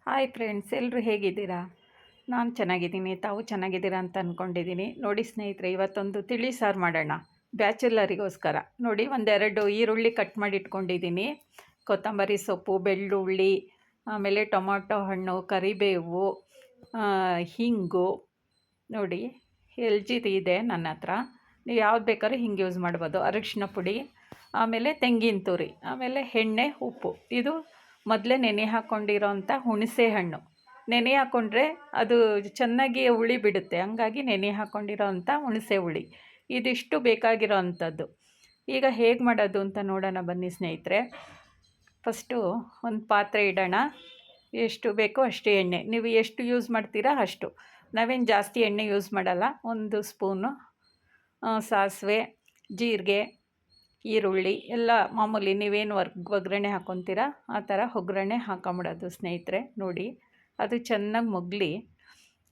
Hi friends, ಎಲ್ಲರೂ ಹೇಗಿದ್ದೀರಾ? ನಾನು ಚೆನ್ನಾಗಿದ್ದೀನಿ. ತಾವು ಚೆನ್ನಾಗಿದ್ದೀರಾ ಅಂತ ಅಂದ್ಕೊಂಡಿದ್ದೀನಿ. ನೋಡಿ ಸ್ನೇಹಿತರೆ, ಇವತ್ತೊಂದು ತಿಳಿ ಸಾರು ಮಾಡೋಣ ಬ್ಯಾಚುಲರಿಗೋಸ್ಕರ. ನೋಡಿ, ಒಂದೆರಡು ಈರುಳ್ಳಿ ಕಟ್ ಮಾಡಿ ಇಟ್ಕೊಂಡಿದ್ದೀನಿ, ಕೊತ್ತಂಬರಿ ಸೊಪ್ಪು, ಬೆಳ್ಳುಳ್ಳಿ, ಆಮೇಲೆ ಟೊಮೊಟೊ ಹಣ್ಣು, ಕರಿಬೇವು, ಹಿಂಗು. ನೋಡಿ, ಎಲ್ಚಿದು ಇದೆ ನನ್ನ ಹತ್ರ. ನೀವು ಯಾವ್ದು ಬೇಕಾದ್ರೂ ಹಿಂಗೆ ಯೂಸ್ ಮಾಡ್ಬೋದು. ಅರಿಶಿನ ಪುಡಿ, ಆಮೇಲೆ ತೆಂಗಿನ ತುರಿ, ಆಮೇಲೆ ಎಣ್ಣೆ, ಉಪ್ಪು. ಇದು ಮೊದಲೇ ನೆನೆ ಹಾಕ್ಕೊಂಡಿರೋಂಥ ಹುಣಸೆ ಹಣ್ಣು. ನೆನೆ ಹಾಕ್ಕೊಂಡ್ರೆ ಅದು ಚೆನ್ನಾಗಿ ಹುಳಿ ಬಿಡುತ್ತೆ, ಹಂಗಾಗಿ ನೆನೆ ಹಾಕ್ಕೊಂಡಿರೋಂಥ ಹುಣಸೆ ಹುಳಿ. ಇದಿಷ್ಟು ಬೇಕಾಗಿರೋ ಅಂಥದ್ದು. ಈಗ ಹೇಗೆ ಮಾಡೋದು ಅಂತ ನೋಡೋಣ ಬನ್ನಿ ಸ್ನೇಹಿತರೆ. ಫಸ್ಟು ಒಂದು ಪಾತ್ರೆ ಇಡೋಣ. ಎಷ್ಟು ಬೇಕೋ ಅಷ್ಟು ಎಣ್ಣೆ, ನೀವು ಎಷ್ಟು ಯೂಸ್ ಮಾಡ್ತೀರಾ ಅಷ್ಟು. ನಾವೇನು ಜಾಸ್ತಿ ಎಣ್ಣೆ ಯೂಸ್ ಮಾಡಲ್ಲ. 1 ಸ್ಪೂನು ಸಾಸಿವೆ, ಜೀರಿಗೆ, ಈರುಳ್ಳಿ ಎಲ್ಲ ಮಾಮೂಲಿ ನೀವೇನು ಒಗ್ಗರಣೆ ಹಾಕ್ಕೊತೀರಾ ಆ ಥರ ಒಗ್ಗರಣೆ ಹಾಕೊಂಬಿಡೋದು ಸ್ನೇಹಿತರೆ. ನೋಡಿ, ಅದು ಚೆನ್ನಾಗಿ ಮೊಗಲಿ.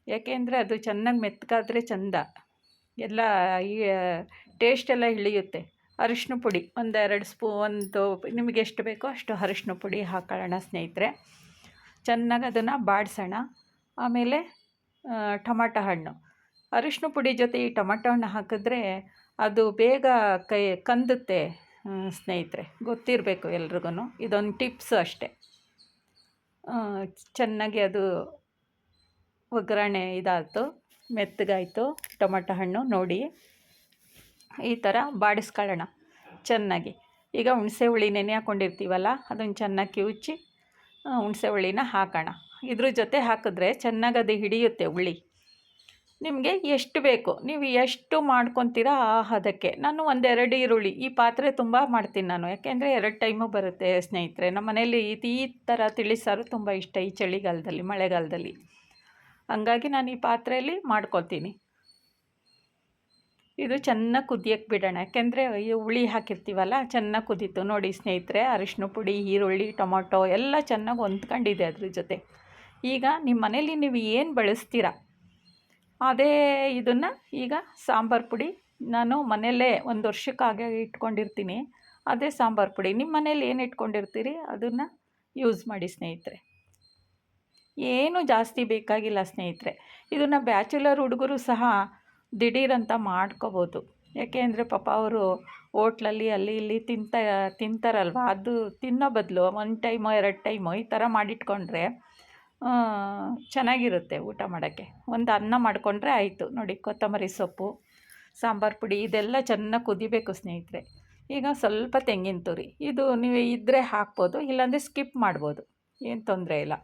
ಯಾಕೆಂದರೆ ಅದು ಚೆನ್ನಾಗಿ ಮೆತ್ತಗಾದರೆ ಚೆಂದ, ಎಲ್ಲ ಈ ಟೇಸ್ಟೆಲ್ಲ ಇಳಿಯುತ್ತೆ. ಅರಿಶಿನ ಪುಡಿ ಒಂದು ನಿಮಗೆ ಎಷ್ಟು ಬೇಕೋ ಅಷ್ಟು ಅರಿಶಿನ ಪುಡಿ ಹಾಕೊಳ್ಳೋಣ ಸ್ನೇಹಿತರೆ. ಚೆನ್ನಾಗಿ ಅದನ್ನು ಬಾಡಿಸೋಣ. ಆಮೇಲೆ ಟೊಮಟೊ ಹಣ್ಣು, ಅರಿಶಿನ ಪುಡಿ ಜೊತೆ ಈ ಟೊಮಟೊ ಹಣ್ಣು ಹಾಕಿದ್ರೆ ಅದು ಬೇಗ ಕಂದುತ್ತೆ ಸ್ನೇಹಿತರೆ, ಗೊತ್ತಿರಬೇಕು ಎಲ್ರಿಗೂ. ಇದೊಂದು ಟಿಪ್ಸು ಅಷ್ಟೇ. ಚೆನ್ನಾಗಿ ಅದು ಒಗ್ಗರಣೆ ಇದಾಯಿತು, ಮೆತ್ತಗಾಯಿತು ಟೊಮಟೊ ಹಣ್ಣು. ನೋಡಿ, ಈ ಥರ ಬಾಡಿಸ್ಕೊಳ್ಳೋಣ ಚೆನ್ನಾಗಿ. ಈಗ ಹುಣಸೆ ಹುಳಿ ನೆನೆ ಹಾಕ್ಕೊಂಡಿರ್ತೀವಲ್ಲ, ಅದನ್ನು ಚೆನ್ನಾಗಿ ಕಿವುಚಿ ಹುಣಸೆ ಹುಳಿನ ಹಾಕೋಣ. ಇದ್ರ ಜೊತೆ ಹಾಕಿದ್ರೆ ಚೆನ್ನಾಗಿ ಅದು ಹಿಡಿಯುತ್ತೆ ಹುಳಿ. ನಿಮಗೆ ಎಷ್ಟು ಬೇಕು, ನೀವು ಎಷ್ಟು ಮಾಡ್ಕೊತೀರಾ ಅದಕ್ಕೆ. ನಾನು 1-2 ಈರುಳ್ಳಿ, ಈ ಪಾತ್ರೆ ತುಂಬ ಮಾಡ್ತೀನಿ ನಾನು, ಯಾಕೆಂದರೆ 2 ಟೈಮು ಬರುತ್ತೆ ಸ್ನೇಹಿತರೆ. ನಮ್ಮ ಮನೇಲಿ ಈ ಥರ ತಿಳಿ ಸಾರು ತುಂಬ ಇಷ್ಟ ಈ ಚಳಿಗಾಲದಲ್ಲಿ, ಮಳೆಗಾಲದಲ್ಲಿ. ಹಂಗಾಗಿ ನಾನು ಈ ಪಾತ್ರೆಯಲ್ಲಿ ಮಾಡ್ಕೊತೀನಿ. ಇದು ಚೆನ್ನಾಗಿ ಕುದಿಯಕ್ಕೆ ಬಿಡೋಣ, ಯಾಕೆಂದರೆ ಈ ಹುಳಿ ಹಾಕಿರ್ತೀವಲ್ಲ, ಚೆನ್ನಾಗಿ ಕುದೀತು. ನೋಡಿ ಸ್ನೇಹಿತರೆ, ಅರಿಶಿನ ಪುಡಿ, ಈರುಳ್ಳಿ, ಟೊಮೊಟೊ ಎಲ್ಲ ಚೆನ್ನಾಗಿ ಹೊಂದ್ಕೊಂಡಿದೆ ಅದ್ರ ಜೊತೆ. ಈಗ ನಿಮ್ಮ ಮನೇಲಿ ನೀವು ಏನು ಬಳಸ್ತೀರಾ ಅದೇ ಇದನ್ನು ಈಗ ಸಾಂಬಾರು ಪುಡಿ, ನಾನು ಮನೆಯಲ್ಲೇ 1 ವರ್ಷಕ್ಕಾಗೆ ಇಟ್ಕೊಂಡಿರ್ತೀನಿ. ಅದೇ ಸಾಂಬಾರು ಪುಡಿ ನಿಮ್ಮ ಮನೇಲಿ ಏನು ಇಟ್ಕೊಂಡಿರ್ತೀರಿ ಅದನ್ನು ಯೂಸ್ ಮಾಡಿ ಸ್ನೇಹಿತರೆ. ಏನು ಜಾಸ್ತಿ ಬೇಕಾಗಿಲ್ಲ ಸ್ನೇಹಿತರೆ. ಇದನ್ನು ಬ್ಯಾಚುಲರ್ ಹುಡುಗರು ಸಹ ದಿಢೀರಂತ ಮಾಡ್ಕೋಬೋದು. ಯಾಕೆ ಪಾಪ ಅವರು ಹೋಟ್ಲಲ್ಲಿ ಅಲ್ಲಿ ಇಲ್ಲಿ ತಿಂತಾರಲ್ವ, ಅದು ತಿನ್ನೋ ಬದಲು 1 ಟೈಮೋ 2 ಟೈಮೋ ಈ ಥರ ಮಾಡಿಟ್ಕೊಂಡ್ರೆ ಚೆನ್ನಾಗಿರುತ್ತೆ ಊಟ ಮಾಡೋಕ್ಕೆ. ಒಂದು ಅನ್ನ ಮಾಡಿಕೊಂಡ್ರೆ ಆಯಿತು. ನೋಡಿ, ಕೊತ್ತಂಬರಿ ಸೊಪ್ಪು, ಸಾಂಬಾರು ಪುಡಿ ಇದೆಲ್ಲ ಚೆನ್ನಾಗಿ ಕುದಿಬೇಕು ಸ್ನೇಹಿತರೆ. ಈಗ ಸ್ವಲ್ಪ ತೆಂಗಿನ ತುರಿ, ಇದು ನೀವು ಇದ್ದರೆ ಹಾಕ್ಬೋದು, ಇಲ್ಲಾಂದರೆ ಸ್ಕಿಪ್ ಮಾಡ್ಬೋದು, ಏನು ತೊಂದರೆ ಇಲ್ಲ,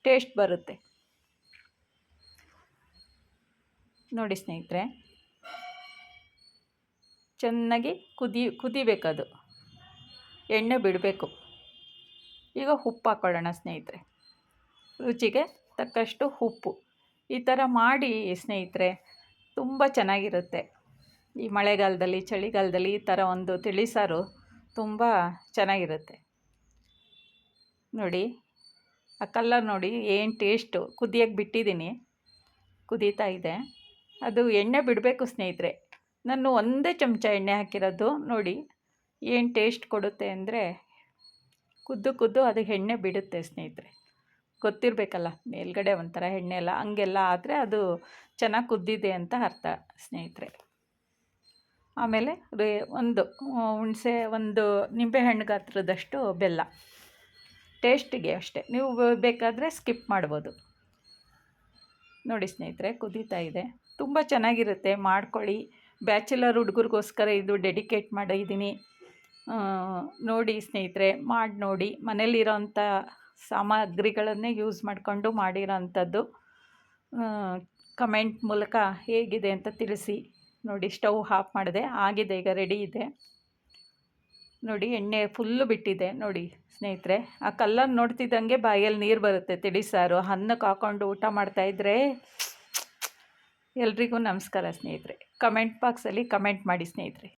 ಟೇಸ್ಟ್ ಬರುತ್ತೆ. ನೋಡಿ ಸ್ನೇಹಿತರೆ, ಚೆನ್ನಾಗಿ ಕುದಿಬೇಕದು, ಎಣ್ಣೆ ಬಿಡಬೇಕು. ಈಗ ಉಪ್ಪು ಹಾಕ್ಕೊಳ್ಳೋಣ ಸ್ನೇಹಿತರೆ, ರುಚಿಗೆ ತಕ್ಕಷ್ಟು ಉಪ್ಪು. ಈ ಥರ ಮಾಡಿ ಸ್ನೇಹಿತರೆ, ತುಂಬ ಚೆನ್ನಾಗಿರುತ್ತೆ. ಈ ಮಳೆಗಾಲದಲ್ಲಿ, ಚಳಿಗಾಲದಲ್ಲಿ ಈ ಥರ ಒಂದು ತಿಳಿಸಾರು ತುಂಬ ಚೆನ್ನಾಗಿರುತ್ತೆ. ನೋಡಿ, ಆ ಕಲರ್ ನೋಡಿ ಏನು ಟೇಸ್ಟು. ಕುದಿಯಕ್ಕೆ ಬಿಟ್ಟಿದ್ದೀನಿ, ಕುದೀತಾ ಇದೆ. ಅದು ಎಣ್ಣೆ ಬಿಡಬೇಕು ಸ್ನೇಹಿತರೆ. ನಾನು 1 ಚಮಚ ಎಣ್ಣೆ ಹಾಕಿರೋದು. ನೋಡಿ ಏನು ಟೇಸ್ಟ್ ಕೊಡುತ್ತೆ ಅಂದರೆ, ಕುದ್ದು ಅದು ಎಣ್ಣೆ ಬಿಡುತ್ತೆ ಸ್ನೇಹಿತರೆ. ಗೊತ್ತಿರಬೇಕಲ್ಲ, ಮೇಲ್ಗಡೆ ಒಂಥರ ಎಣ್ಣೆ ಎಲ್ಲ ಹಂಗೆಲ್ಲ ಆದರೆ ಅದು ಚೆನ್ನಾಗಿ ಕುದ್ದಿದೆ ಅಂತ ಅರ್ಥ ಸ್ನೇಹಿತರೆ. ಆಮೇಲೆ ಒಂದು ನಿಂಬೆಹಣ್ಣು ಗಾತ್ರದಷ್ಟು ಬೆಲ್ಲ, ಟೇಸ್ಟಿಗೆ ಅಷ್ಟೇ, ನೀವು ಬೇಕಾದರೆ ಸ್ಕಿಪ್ ಮಾಡ್ಬೋದು. ನೋಡಿ ಸ್ನೇಹಿತರೆ, ಕುದೀತಾ ಇದೆ, ತುಂಬ ಚೆನ್ನಾಗಿರುತ್ತೆ, ಮಾಡ್ಕೊಳ್ಳಿ. ಬ್ಯಾಚುಲರ್ ಹುಡುಗರಿಗೋಸ್ಕರ ಇದು ಡೆಡಿಕೇಟ್ ಮಾಡಿದ್ದೀನಿ. ನೋಡಿ ಸ್ನೇಹಿತರೆ, ಮಾಡಿ ನೋಡಿ. ಮನೇಲಿರೋಂಥ ಸಾಮಗ್ರಿಗಳನ್ನೇ ಯೂಸ್ ಮಾಡಿಕೊಂಡು ಮಾಡಿರೋ ಅಂಥದ್ದು. ಕಮೆಂಟ್ ಮೂಲಕ ಹೇಗಿದೆ ಅಂತ ತಿಳಿಸಿ. ನೋಡಿ, ಸ್ಟವ್ ಆಫ್ ಮಾಡಿದೆ, ಆಗಿದೆ, ಈಗ ರೆಡಿ ಇದೆ. ನೋಡಿ, ಎಣ್ಣೆ ಫುಲ್ಲು ಬಿಟ್ಟಿದೆ. ನೋಡಿ ಸ್ನೇಹಿತರೆ, ಆ ಕಲ್ಲನ್ನು ನೋಡ್ತಿದ್ದಂಗೆ ಬಾಯಲ್ಲಿ ನೀರು ಬರುತ್ತೆ. ತಿಳಿಸಾರು ಅನ್ನಕ್ಕೆ ಹಾಕ್ಕೊಂಡು ಊಟ ಮಾಡ್ತಾಯಿದ್ರೆ. ಎಲ್ರಿಗೂ ನಮಸ್ಕಾರ ಸ್ನೇಹಿತರೆ. ಕಮೆಂಟ್ ಬಾಕ್ಸಲ್ಲಿ ಕಮೆಂಟ್ ಮಾಡಿ ಸ್ನೇಹಿತರೆ.